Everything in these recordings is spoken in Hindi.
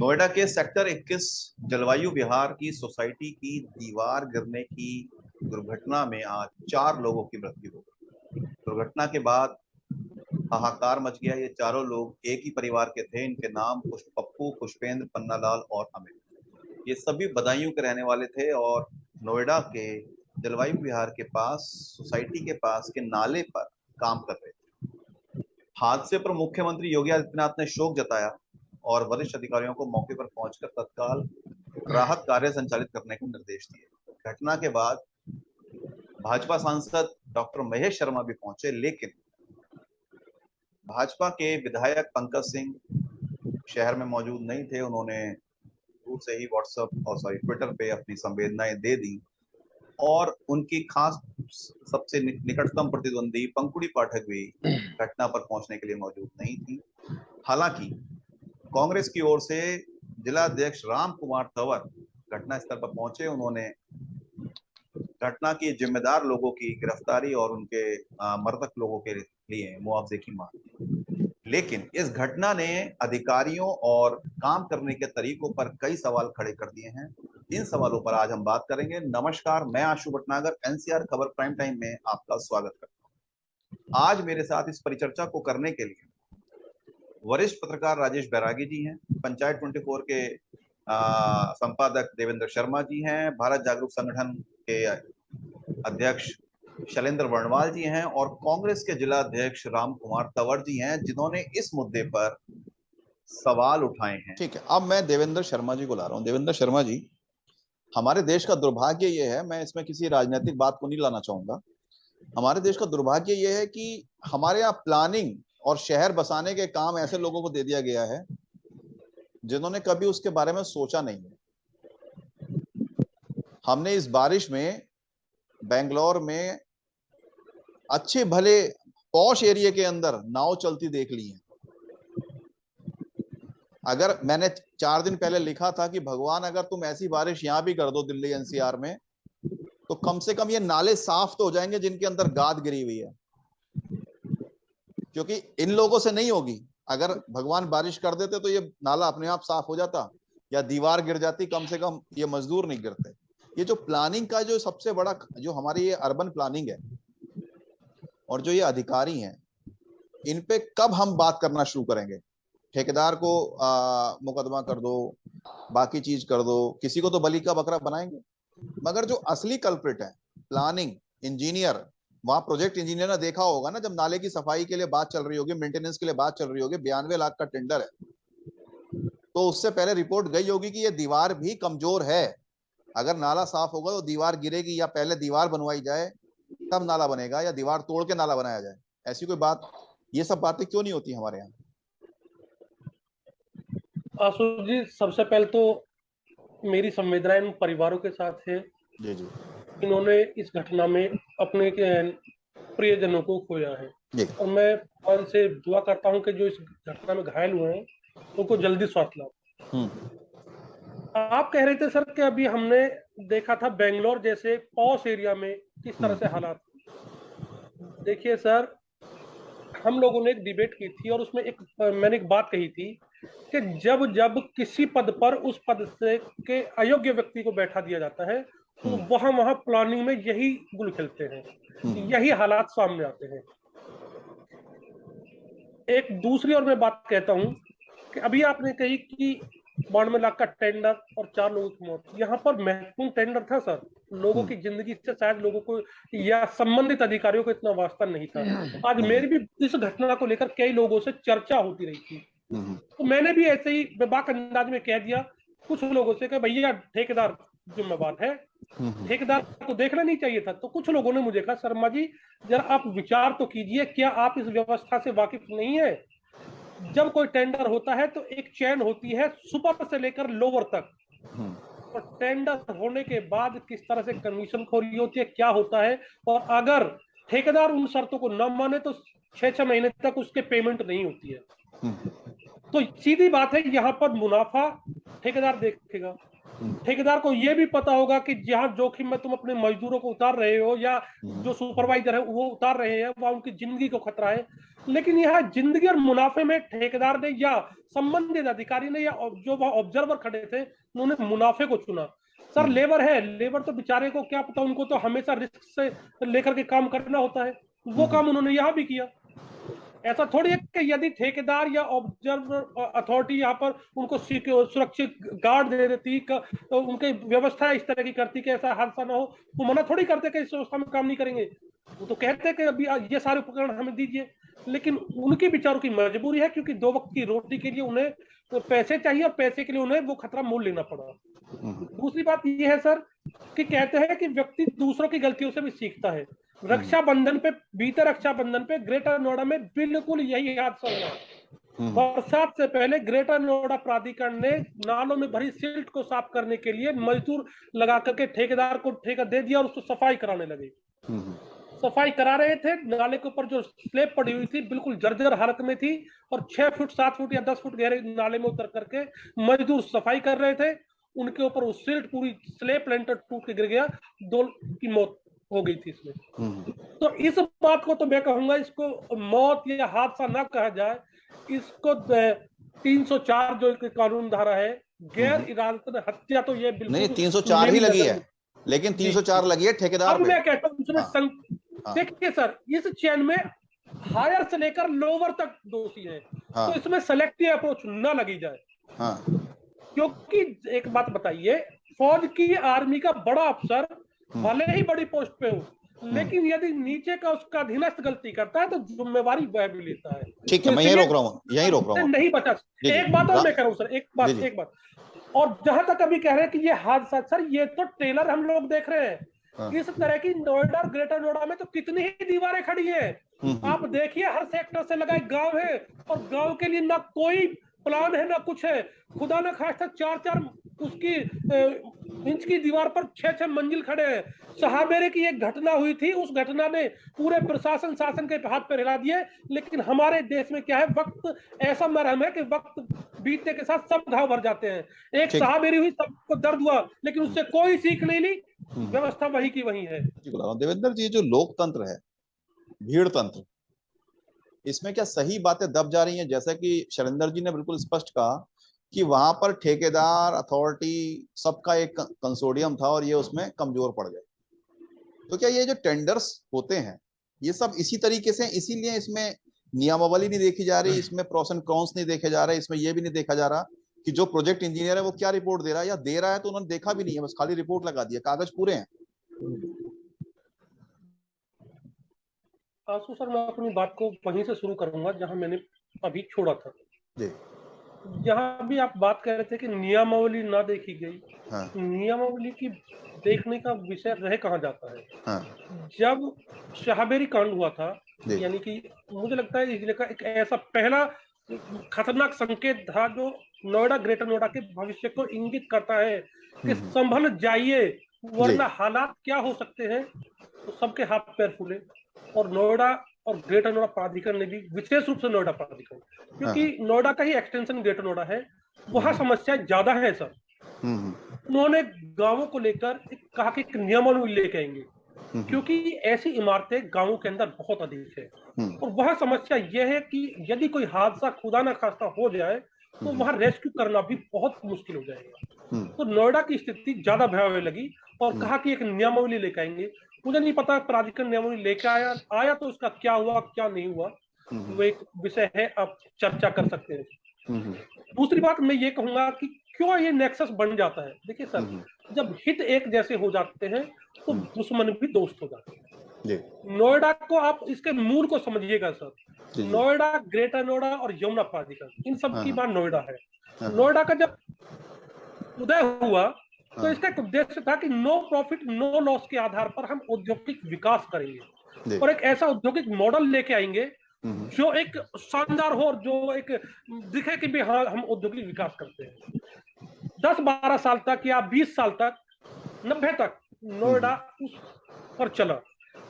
नोएडा के सेक्टर 21 जलवायु विहार की सोसाइटी की दीवार गिरने की दुर्घटना में आज 4 लोगों की मृत्यु हो गई। दुर्घटना के बाद हाहाकार मच गया। ये चारों लोग एक ही परिवार के थे। इनके नाम पप्पू, पुष्पेंद्र, पन्नालाल और अमित। ये सभी बदायूं के रहने वाले थे और नोएडा के जलवायु विहार के पास, सोसाइटी के पास के नाले पर काम कर रहे थे। हादसे पर मुख्यमंत्री योगी आदित्यनाथ ने शोक जताया और वरिष्ठ अधिकारियों को मौके पर पहुंचकर तत्काल राहत कार्य संचालित करने के निर्देश दिए। घटना के बाद भाजपा सांसद डॉक्टर महेश शर्मा भी पहुंचे, लेकिन भाजपा के विधायक पंकज सिंह शहर में मौजूद नहीं थे। उन्होंने दूर से ही व्हाट्सएप और ट्विटर पे अपनी संवेदनाएं दे दी और उनकी खास सबसे निकटतम प्रतिद्वंदी पंकुड़ी पाठक भी घटना पर पहुंचने के लिए मौजूद नहीं थी। हालांकि कांग्रेस की ओर से जिला अध्यक्ष राम कुमार तंवर घटनास्थल पर पहुंचे। उन्होंने घटना की जिम्मेदार लोगों की गिरफ्तारी और उनके मृतक लोगों के लिए मुआवजे की मांग। लेकिन इस घटना ने अधिकारियों और काम करने के तरीकों पर कई सवाल खड़े कर दिए हैं। इन सवालों पर आज हम बात करेंगे। नमस्कार, मैं आशु भटनागर, एनसीआर खबर प्राइम टाइम में आपका स्वागत करता हूं। आज मेरे साथ इस परिचर्चा को करने के लिए वरिष्ठ पत्रकार राजेश बैरागी जी हैं, पंचायत 24 के संपादक देवेंद्र शर्मा जी हैं, भारत जागरूक संगठन के अध्यक्ष शैलेंद्र वर्णवाल जी हैं और कांग्रेस के जिला अध्यक्ष राम कुमार तंवर जी हैं, जिन्होंने इस मुद्दे पर सवाल उठाए हैं। ठीक है, अब मैं देवेंद्र शर्मा जी को ला रहा हूं। देवेंद्र शर्मा जी, हमारे देश का दुर्भाग्य ये है, मैं इसमें किसी राजनीतिक बात को नहीं लाना चाहूंगा, हमारे देश का दुर्भाग्य ये है कि हमारे यहाँ प्लानिंग और शहर बसाने के काम ऐसे लोगों को दे दिया गया है जिन्होंने कभी उसके बारे में सोचा नहीं है। हमने इस बारिश में बेंगलोर में अच्छे भले पॉश एरिया के अंदर नाव चलती देख ली है। अगर मैंने 4 दिन पहले लिखा था कि भगवान अगर तुम ऐसी बारिश यहां भी कर दो दिल्ली एनसीआर में, तो कम से कम ये नाले साफ तो हो जाएंगे जिनके अंदर गाद गिरी हुई है, क्योंकि इन लोगों से नहीं होगी। अगर भगवान बारिश कर देते तो ये नाला अपने आप साफ हो जाता या दीवार गिर जाती, कम से कम ये मजदूर नहीं गिरते। ये जो प्लानिंग का जो सबसे बड़ा जो हमारी ये अर्बन प्लानिंग है और जो ये अधिकारी हैं, इन पे कब हम बात करना शुरू करेंगे? ठेकेदार को मुकदमा कर दो, बाकी चीज कर दो, किसी को तो बलि का बकरा बनाएंगे, मगर जो असली कल्प्रिट है प्लानिंग इंजीनियर, वहां प्रोजेक्ट इंजीनियर ने देखा होगा ना, जब नाले की सफाई के लिए बात चल रही होगी, मेंटेनेंस के लिए बात चल रही होगी, 92 लाख का टेंडर है, तो उससे पहले रिपोर्ट गई होगी कि ये दीवार भी कमजोर है। अगर नाला साफ होगा तो दीवार गिरेगी, या पहले दीवार बनवाई जाए तब नाला बनेगा, या दीवार तोड़ के नाला बनाया जाए। ऐसी कोई बात, ये सब बातें क्यों नहीं होती हमारे यहाँ? आशु जी, सबसे पहले तो मेरी संवेदनाएं इन परिवारों के साथ है जी जी, इन्होंने इस घटना में अपने प्रियजनों को खोया है, और मैं भगवान से दुआ करता हूं कि जो इस घटना में घायल हुए हैं उनको जल्दी स्वास्थ्य लाभ। आप कह रहे थे सर कि अभी हमने देखा था बेंगलोर जैसे पॉश एरिया में किस तरह से हालात। देखिए सर, हम लोगों ने एक डिबेट की थी और उसमें मैंने एक बात कही थी कि जब जब किसी पद पर उस पद से के अयोग्य व्यक्ति को बैठा दिया जाता है तो वहां प्लानिंग में यही गुल खिलते हैं, यही हालात सामने आते हैं। एक दूसरी और मैं बात कहता हूं कि अभी आपने कही कि 92 लाख का टेंडर और 4 लोगों की मौत, यहाँ पर महत्वपूर्ण टेंडर था सर, लोगों की जिंदगी से शायद लोगों को या संबंधित अधिकारियों को इतना वास्ता नहीं था। आज मेरी भी इस घटना को लेकर कई लोगों से चर्चा होती रही थी, तो मैंने भी ऐसे ही बेबाक अंदाज में कह दिया कुछ लोगों से कि भैया ठेकेदार जिम्मेदार है, ठेकेदार को देखना नहीं चाहिए था। तो कुछ लोगों ने मुझे कहा शर्मा जी जरा आप विचार तो कीजिए, क्या आप इस व्यवस्था से वाकिफ नहीं है? जब कोई टेंडर होता है तो एक चेन होती है सुपर से लेकर लोअर तक, और टेंडर होने के बाद किस तरह से कमीशन खोरी होती है, क्या होता है, और अगर ठेकेदार उन शर्तों को न माने तो 6-6 महीने तक उसके पेमेंट नहीं होती है। तो सीधी बात है, यहाँ पर मुनाफा ठेकेदार देखेगा, ठेकेदार को ये भी पता होगा कि जहाँ जोखिम में तुम अपने मजदूरों को उतार रहे हो या जो सुपरवाइजर है वो उतार रहे हैं, वहां उनकी जिंदगी को खतरा है। लेकिन यहाँ जिंदगी और मुनाफे में ठेकेदार ने या संबंधित अधिकारी ने या जो वहां ऑब्जर्वर खड़े थे उन्होंने मुनाफे को चुना। सर लेबर है, लेबर तो बेचारे को क्या पता, उनको तो हमेशा रिस्क से लेकर के काम करना होता है, वो काम उन्होंने यहाँ भी किया। ऐसा थोड़ी है कि यदि ठेकेदार या ऑब्जर्वर अथॉरिटी यहाँ पर उनको सुरक्षित गार्ड दे देती, तो उनकी व्यवस्था इस तरह की करती कि ऐसा हादसा ना हो, वो मना थोड़ी करते कि इस व्यवस्था में काम नहीं करेंगे। वो तो कहते हैं कि अभी ये सारे उपकरण हमें दीजिए, लेकिन उनकी बेचारों की मजबूरी है, क्योंकि 2 वक्त की रोटी के लिए उन्हें तो पैसे चाहिए और पैसे के लिए उन्हें वो खतरा मोल लेना पड़ा। दूसरी बात ये है सर कि कहते हैं कि व्यक्ति दूसरों की गलतियों से भी सीखता है। रक्षाबंधन पे, बीते रक्षाबंधन पे ग्रेटर नोएडा में बिल्कुल यही हादसा हुआ। बरसात से पहले ग्रेटर नोएडा प्राधिकरण ने नालों में भरी सिल्ट को साफ करने के लिए मजदूर लगा करके ठेकेदार को ठेका दे दिया और उसको सफाई कराने लगे। सफाई करा रहे थे, नाले के ऊपर जो स्लेब पड़ी हुई थी बिल्कुल जर्जर हालत में थी, और 6 फुट 7 फुट या 10 फुट गहरे नाले में उतर करके मजदूर सफाई कर रहे थे। उनके ऊपर वो सिल्ट पूरी स्लेब लेंटर टूट के गिर गया, 2 की मौत हो गई थी इसमें। तो इस बात को तो मैं कहूंगा, इसको मौत या हादसा ना कहा जाए, इसको 304 जो कानून धारा है, गैर इरादतन हत्या, तो ये बिल्कुल नहीं 304 ही लगी है, लेकिन 304 लगी है ठेकेदार पे। मैं कहता हूँ उसमें देखिए सर, इस चेन में हायर से लेकर लोअर तक दोषी है, तो इसमें सेलेक्टिव अप्रोच ना लगी जाए। क्योंकि एक बात बताइए, फौज की आर्मी का बड़ा अफसर भले ही बड़ी पोस्ट पे हो, लेकिन यदि नीचे का उसका अधीनस्थ गलती करता है तो जिम्मेवारी वह भी लेता है। ठीक है, मैं यही रोक रहा हूँ, नहीं बचा। एक बात और मैं कह रहा हूँ सर, एक बात और जहां तक अभी कह रहे हैं कि ये हादसा, सर ये तो ट्रेलर हम लोग देख रहे हैं। इस तरह की नोएडा, ग्रेटर नोएडा में तो कितनी ही दीवारें खड़ी हैं। आप देखिए, हर सेक्टर से लगा एक गांव है, और गांव के लिए ना कोई प्लान है ना कुछ है। खुदा न खास्ता 4-4 उसकी इंच की दीवार पर 6-6 मंजिल खड़े हैं। सहाबेरे की एक घटना हुई थी, उस घटना ने पूरे प्रशासन शासन के हाथ पर हिला दिए। लेकिन हमारे देश में क्या है, वक्त ऐसा मरहम है कि वक्त बीतने के साथ सब घाव भर जाते हैं। एक सहाबेरी हुई, सबको दर्द हुआ, लेकिन उससे कोई सीख नहीं ली, व्यवस्था वही की वही है। देवेंद्र जी, जो लोकतंत्र है, भीड़ तंत्र, इसमें क्या सही बातें दब जा रही हैं? जैसा कि शैलेंद्र जी ने बिल्कुल स्पष्ट कहा कि वहां पर ठेकेदार, अथॉरिटी, सबका एक कंसोर्डियम था और ये उसमें कमजोर पड़ गए। तो क्या ये जो टेंडर्स होते हैं, ये सब इसी तरीके से, इसीलिए इसमें नियमावली नहीं देखी जा रही, इसमें प्रोस एंड कॉन्स नहीं देखे जा रहे, इसमें ये भी नहीं देखा जा रहा कि जो प्रोजेक्ट इंजीनियर है वो क्या रिपोर्ट दे रहा है, या दे रहा है तो उन्होंने देखा भी नहीं है, बस खाली रिपोर्ट लगा दिया, कागज पूरे हैं। आंसू सर, मैं अपनी बात को वहीं से शुरू करूंगा जहां मैंने अभी छोड़ा था। जहां भी आप बात कर रहे थे कि नियमावली ना देखी गई, नियमावली की देखने का विषय रह कहाँ जाता है। जब शाहबेरी कांड हुआ था, यानी कि मुझे लगता है इस का एक ऐसा पहला खतरनाक संकेत था जो नोएडा, ग्रेटर नोएडा के भविष्य को इंगित करता है कि संभल जाइए, वरना हालात क्या हो सकते हैं। तो सबके हाथ पैर फूले, और नोएडा और ग्रेटर नोएडा प्राधिकरण ने भी, विशेष रूप से नोएडा प्राधिकरण, क्योंकि नोएडा का ही एक्सटेंशन ग्रेटर नोएडा है, वहां समस्या ज्यादा है सर। उन्होंने गांवों को लेकर कहा कि नियमावली लेके आएंगे, क्योंकि ऐसी इमारतें गांवों के अंदर बहुत अधिक है, और वह समस्या यह है कि यदि कोई हादसा खुदा न खास्ता हो जाए तो वहां रेस्क्यू करना भी बहुत मुश्किल हो जाएगा। तो नोएडा की स्थिति ज्यादा भयावह लगी, और कहा कि एक नियमावली लेकर आएंगे। मुझे नहीं पता प्राधिकरण नियमावली लेकर आया तो उसका क्या हुआ क्या नहीं हुआ, वो एक विषय है, आप चर्चा कर सकते हैं। दूसरी बात मैं ये कहूंगा कि क्यों ये नेक्सस बन जाता है। देखिए सर, जब हित एक जैसे हो जाते हैं तो दुश्मन भी दोस्त हो जाते हैं। नोएडा को आप इसके मूल को समझिएगा सर, नोएडा, ग्रेटर नोएडा और यमुना प्राधिकरण, इन सब की बात नोएडा है। नोएडा का जब उदय हुआ तो इसका एक उद्देश्य था कि नो प्रॉफिट नो लॉस के आधार पर हम औद्योगिक विकास करेंगे, और एक ऐसा औद्योगिक मॉडल लेके आएंगे जो एक शानदार हो, और जो एक दिखे कि भी हाँ हम औद्योगिक विकास करते हैं। 10-12 साल तक या 20 साल तक, 90 तक नोएडा उस पर चला।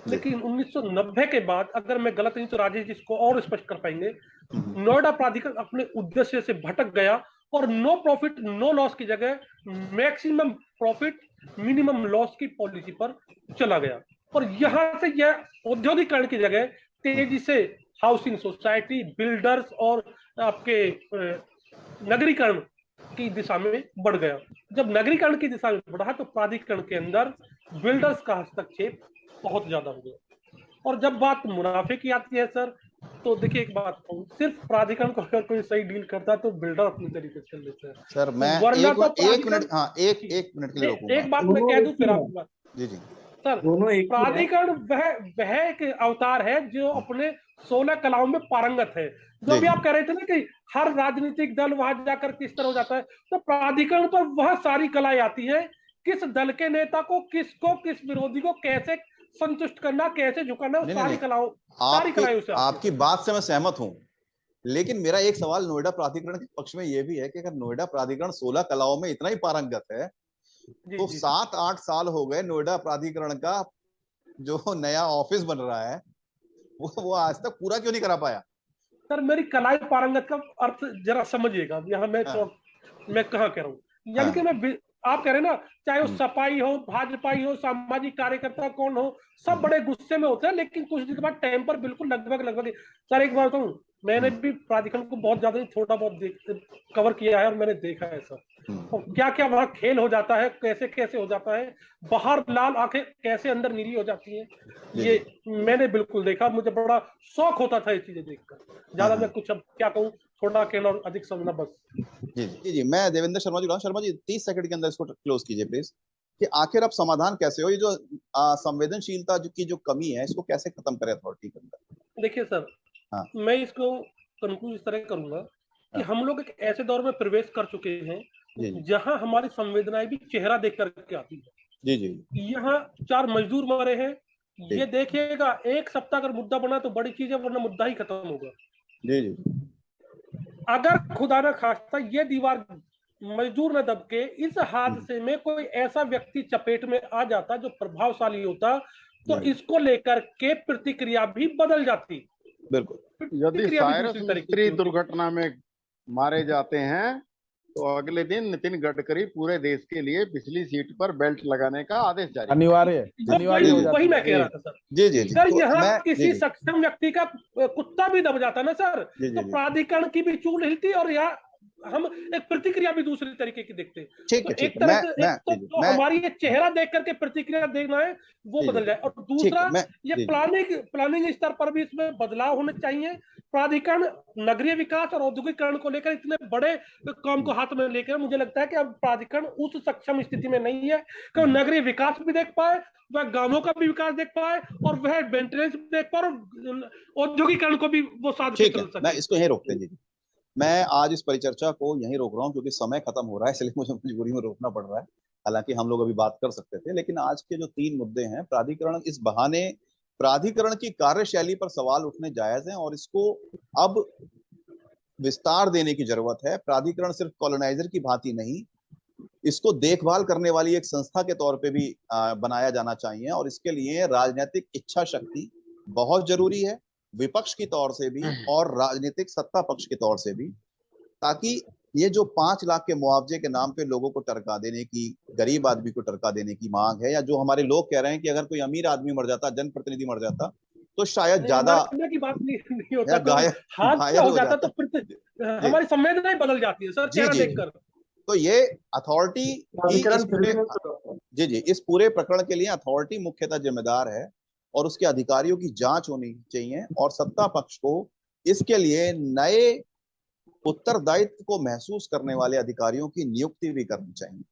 लेकिन 1990 के बाद, अगर मैं गलत नहीं तो राजेश जी इसको और स्पष्ट कर पाएंगे, नोएडा प्राधिकरण अपने उद्देश्य से भटक गया और नो प्रॉफिट नो लॉस की जगह मैक्सिमम प्रॉफिट मिनिमम लॉस की पॉलिसी पर चला गया। और यहां से यह औद्योगिकरण की जगह तेजी से हाउसिंग सोसाइटी, बिल्डर्स और आपके नगरीकरण की दिशा में बढ़ गया। जब नगरीकरण की दिशा में बढ़ा तो प्राधिकरण के अंदर बिल्डर्स का हस्तक्षेप बहुत ज्यादा हो गया। और जब बात मुनाफे की आती है सर, तो देखिए एक बात कहूँ, सिर्फ प्राधिकरण को अगर कोई सही डील करता है तो बिल्डर अपनी तरीके से चल लेते हैं सर मैं वरना तो एक मिनट, हाँ एक मिनट के लिए रोकूंगा। एक बात मैं कह दूं फिर आपकी बात। जी जी सर प्राधिकरण वह एक अवतार है जो अपने 16 कलाओं में पारंगत है। जो भी आप कह रहे थे ना कि हर राजनीतिक दल वहां जाकर किस तरह हो जाता है, तो प्राधिकरण पर वह सारी कलाएं आती है, किस दल के नेता को, किस विरोधी को कैसे संतुष्ट करना, कैसे झुकाना, सारी कलाएं उसे आपकी बात से मैं सहमत हूं, लेकिन मेरा एक सवाल नोएडा प्राधिकरण के पक्ष में यह भी है कि अगर नोएडा प्राधिकरण 16 कलाओं में इतना ही पारंगत है, तो 7-8 साल हो गए नोएडा प्राधिकरण का जो नया ऑफिस बन रहा है वो आज तक पूरा क्यों नहीं करा पाया? सर मेरी कलाई पारंगत का अर्थ जरा समझिएगा, यहाँ मैं कहाँ कह रहा हूँ, यानी कि मैं आप कह रहे हैं ना, चाहे वो सपाई हो, भाजपाई हो, सामाजिक कार्यकर्ता कौन हो, सब बड़े गुस्से में होते हैं, लेकिन कुछ दिन के बाद टेम्पर बिल्कुल लगभग सर एक बार कहूँ, मैंने भी प्राधिकरण को बहुत ज्यादा थोड़ा बहुत कवर किया है और मैंने देखा है सर, और क्या क्या वहां खेल हो जाता है, कैसे कैसे हो जाता है, बाहर लाल आंखें कैसे अंदर नीली हो जाती है, ये मैंने बिल्कुल देखा। मुझे बड़ा शौक होता था ये चीजें देखकर। ज्यादा मैं कुछ अब क्या कहूँ, थोड़ा कहना और अधिक समझना बस। जी मैं देवेंद्र शर्मा जी, शर्मा जी 30 सेकंड के अंदर इसको क्लोज कीजिए प्लीज, कि आखिर अब समाधान कैसे हो, ये जो संवेदनशीलता की जो कमी है इसको कैसे खत्म करें अथॉरिटी के अंदर? देखिए सर, मैं इसको कंक्लूड इस तरह करूंगा कि हम लोग एक ऐसे दौर में प्रवेश कर चुके हैं जहां हमारी संवेदनाएं भी चेहरा देख करके आती है। जी यहाँ 4 मजदूर मरे हैं, ये देखिएगा, एक सप्ताह अगर मुद्दा बना तो बड़ी चीज है, वरना मुद्दा ही खत्म होगा। जी अगर खुदा न खास्ता ये दीवार मजदूर न दबके इस हादसे में कोई ऐसा व्यक्ति चपेट में आ जाता जो प्रभावशाली होता, तो इसको लेकर के प्रतिक्रिया भी बदल जाती। बिल्कुल, यदि साइरस मिस्त्री दुर्घटना में मारे जाते हैं तो अगले दिन नितिन गडकरी पूरे देश के लिए पिछली सीट पर बेल्ट लगाने का आदेश जारी अनिवार्य वही मैं कह रहा था सर। जी सर यहाँ किसी सक्षम व्यक्ति का कुत्ता भी दब जाता ना सर, तो प्राधिकरण की भी चूल हिलती और यहाँ हम एक प्रतिक्रिया भी दूसरी तरीके की देखते हैं। तो एक तरह से तो हमारी ये चेहरा देख करके प्रतिक्रिया देखना है वो बदल जाए, और दूसरा ये प्लानिंग स्तर पर भी इसमें बदलाव होने चाहिए। प्राधिकरण नगरीय विकास और औद्योगिकरण को लेकर इतने बड़े काम को हाथ में लेकर मुझे लगता है कि अब प्राधिकरण उस सक्षम स्थिति में नहीं है कि नगरीय विकास भी देख पाए, वह गांवों का भी विकास देख पाए और वह मेंटेनेंस भी देख पाए और औद्योगिकरण को भी वो साथ चल सके। मैं इसको यहीं रोकते जी, मैं आज इस परिचर्चा को यहीं रोक रहा हूँ क्योंकि समय खत्म हो रहा है, इसलिए मुझे मजबूरी में रोकना पड़ रहा है। हालांकि हम लोग अभी बात कर सकते थे, लेकिन आज के जो 3 मुद्दे हैं, प्राधिकरण, इस बहाने प्राधिकरण की कार्यशैली पर सवाल उठने जायज हैं और इसको अब विस्तार देने की जरूरत है। प्राधिकरण सिर्फ कॉलोनाइजर की भांति नहीं, इसको देखभाल करने वाली एक संस्था के तौर पे भी बनाया जाना चाहिए, और इसके लिए राजनीतिक इच्छा शक्ति बहुत जरूरी है, विपक्ष की तौर से भी और राजनीतिक सत्ता पक्ष के तौर से भी, ताकि ये जो 5 लाख के मुआवजे के नाम पे लोगों को टरका देने की, गरीब आदमी को टरका देने की मांग है, या जो हमारे लोग कह रहे हैं कि अगर कोई अमीर आदमी मर जाता, जनप्रतिनिधि मर जाता, तो शायद ज्यादा की बात नहीं होता, हादसा हो जाता तो फिर हमारी संवेदनाएं बदल जाती है सर चेहरा देखकर। तो ये अथॉरिटी इस पूरे प्रकरण के लिए अथॉरिटी मुख्यतः जिम्मेदार है और उसके अधिकारियों की जांच होनी चाहिए, और सत्ता पक्ष को इसके लिए नए उत्तरदायित्व को महसूस करने वाले अधिकारियों की नियुक्ति भी करनी चाहिए।